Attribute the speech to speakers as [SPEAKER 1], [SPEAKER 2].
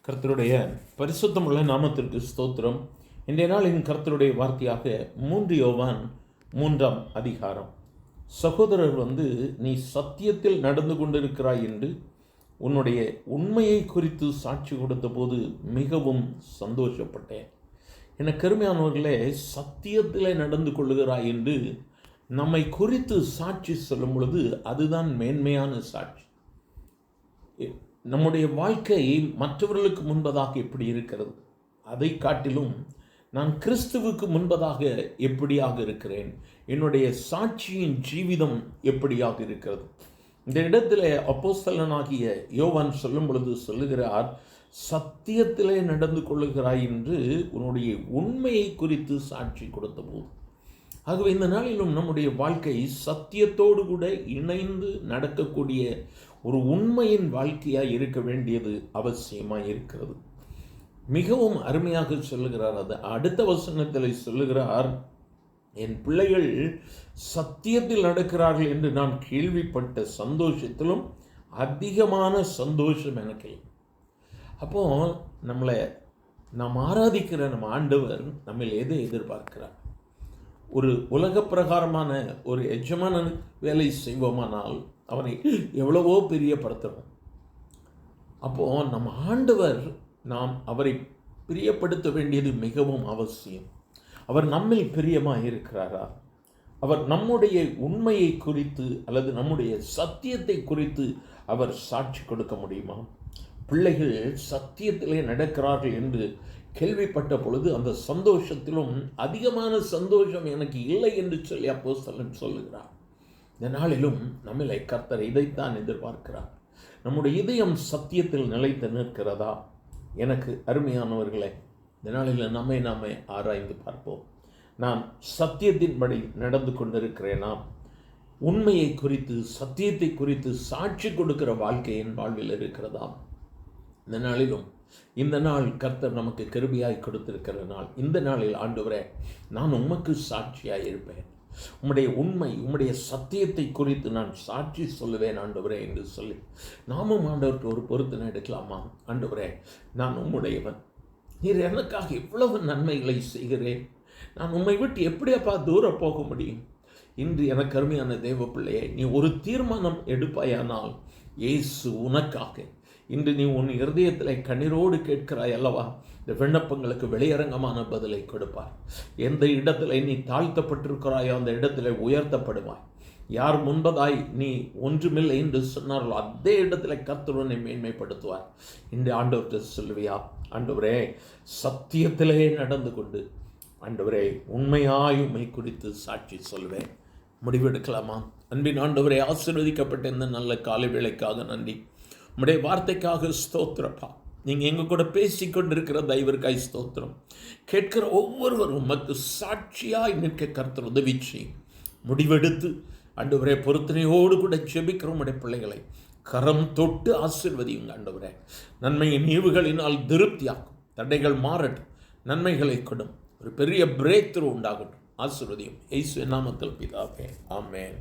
[SPEAKER 1] கர்த்தருடைய பரிசுத்தமுள்ள நாமத்திற்கு ஸ்தோத்திரம். இன்றைய நாளின் கர்த்தருடைய வார்த்தையாக 3 யோவான் 3ஆம் அதிகாரம். சகோதரர் நீ சத்தியத்தில் நடந்து கொண்டிருக்கிறாய் என்று உன்னுடைய உண்மையை குறித்து சாட்சி கொடுத்த போது மிகவும் சந்தோஷப்பட்டேன். என கருமையானவர்களே, சத்தியத்திலே நடந்து கொள்ளுகிறாய் என்று நம்மை குறித்து சாட்சி சொல்லும் பொழுது அதுதான் மேன்மையான சாட்சி. நம்முடைய வாழ்க்கை மற்றவர்களுக்கு முன்பதாக எப்படி இருக்கிறது, அதை காட்டிலும் நான் கிறிஸ்துவுக்கு முன்பதாக எப்படியாக இருக்கிறேன், என்னுடைய சாட்சியின் ஜீவிதம் எப்படியாக இருக்கிறது. இந்த இடத்துல அப்போஸ்தலனாகிய யோவான் சொல்லும் பொழுது சொல்லுகிறார், சத்தியத்திலே நடந்து கொள்ளுகிறாய் என்று உன்னுடைய உண்மையை குறித்து சாட்சி கொடுத்த போது. ஆகவே இந்த நாளிலும் நம்முடைய வாழ்க்கை சத்தியத்தோடு கூட இணைந்து நடக்கக்கூடிய ஒரு உண்மையின் வாழ்க்கையாக இருக்க வேண்டியது அவசியமாக இருக்கிறது. மிகவும் அருமையாக சொல்லுகிறார். அது அடுத்த வசனத்தில் சொல்லுகிறார், என் பிள்ளைகள் சத்தியத்தில் நடக்கிறார்கள் என்று நான் கேள்விப்பட்ட சந்தோஷத்திலும் அதிகமான சந்தோஷம் எனக்கு. அப்போ நாம் ஆராதிக்கிற நம்ம ஆண்டவர் நம்ம எதை எதிர்பார்க்கிறார்? ஒரு உலக பிரகாரமான ஒரு எஜமானன் வேலை செய்வோமானால் அவனை எவ்வளவோ பிரியப்படுத்துகிறோம். அப்போது நம்ம ஆண்டவர் நாம் அவரை பிரியப்படுத்த வேண்டியது மிகவும் அவசியம். அவர் நம்மில் பிரியமாக இருக்கிறாரா? அவர் நம்முடைய உண்மையை குறித்து அல்லது நம்முடைய சத்தியத்தை குறித்து அவர் சாட்சி கொடுக்க முடியுமா? பிள்ளைகள் சத்தியத்திலே நடக்கிறார்கள் என்று கேள்விப்பட்ட பொழுது அந்த சந்தோஷத்திலும் அதிகமான சந்தோஷம் எனக்கு இல்லை என்று சொல்லி அப்போஸ்தலன் சொல்லுகிறார். இந்த நாளிலும் நம்மளை கர்த்தர் இதைத்தான் எதிர்பார்க்கிறார். நம்முடைய இதயம் சத்தியத்தில் நிலைத்து நிற்கிறதா? எனக்கு அருமையானவர்களே, இந்த நாளில் நாமே ஆராய்ந்து பார்ப்போம். நான் சத்தியத்தின்படி நடந்து கொண்டிருக்கிறேனா? உண்மையை குறித்து சத்தியத்தை குறித்து சாட்சி கொடுக்கிற வாழ்க்கை என் வாழ்வில் இருக்கிறதா? இந்த நாளிலும் இந்த நாள் கர்த்தர் நமக்கு கிருபையாய் கொடுத்திருக்கிற நாள். இந்த நாளில் ஆண்டவரே, நான் உமக்கு சாட்சியாய் இருப்பேன். உம்முடைய உண்மை உம்முடைய சத்தியத்தை குறித்து நான் சாட்சி சொல்லுவேன் ஆண்டவரே என்று சொல்லி நாமும் ஆண்டவருக்கு ஒரு பொருத்தனை எடுக்கலாமா? ஆண்டவரே, நான் உம்முடையவன். நீர் எனக்காக இவ்வளவு நன்மைகளை செய்கிறேன். நான் உம்மை விட்டு எப்படியப்பா தூரம் போக முடியும்? இன்று எனக்கு அருமையான தேவ பிள்ளையை, நீ ஒரு தீர்மானம் எடுப்பாயானால் இயேசு உனக்காக இன்று நீ உன் இருதயத்தில் கண்ணீரோடு கேட்கிறாய் அல்லவா, இந்த விண்ணப்பங்களுக்கு வெளியரங்கமான பதிலை கொடுப்பார். எந்த இடத்துல நீ தாழ்த்தப்பட்டிருக்கிறாயோ அந்த இடத்துல உயர்த்தப்படுவாய். யார் முன்பதாய் நீ ஒன்றுமில்லை என்று சொன்னார்களோ அதே இடத்துல கர்த்தர் உன்னை மேன்மைப்படுத்துவார். இந்த ஆண்டவர்கிட்ட சொல்லுவியா, ஆண்டவரே சத்தியத்திலே நடந்து கொண்டு ஆண்டவரே உண்மையாய் உம்மை குறித்து சாட்சி சொல்வேன். முடிவெடுக்கலாமா? அன்பின் ஆண்டவரே, ஆசீர்வதிக்கப்பட்ட இந்த நல்ல காலை வேளைக்காக நன்றி. உம்முடைய வார்த்தைக்காக ஸ்தோத்திரப்பா. நீங்கள் எங்கள் கூட பேசிக்கொண்டிருக்கிற தயவிற்காய் ஸ்தோத்திரம். கேட்கிற ஒவ்வொருவரும் உமக்கு சாட்சியாய் நிற்க கர்த்தர் உதவி செய்யும். முடிவெடுத்து ஆண்டவரே பொருத்தனையோடு கூட ஜெபிக்கிற உம்முடைய பிள்ளைகளை கரம் தொட்டு ஆசீர்வதியுங்க ஆண்டவரே. நன்மையின் ஈவுகளினால் திருப்தியாக்கும். தடைகள் மாறட்டும், நன்மைகளை கொடும். ஒரு பெரிய பிரேக் த்ரூ உண்டாகட்டும். ஆசீர்வதியும். இயேசுவின் நாமத்தில் பிதாவே, ஆமென்.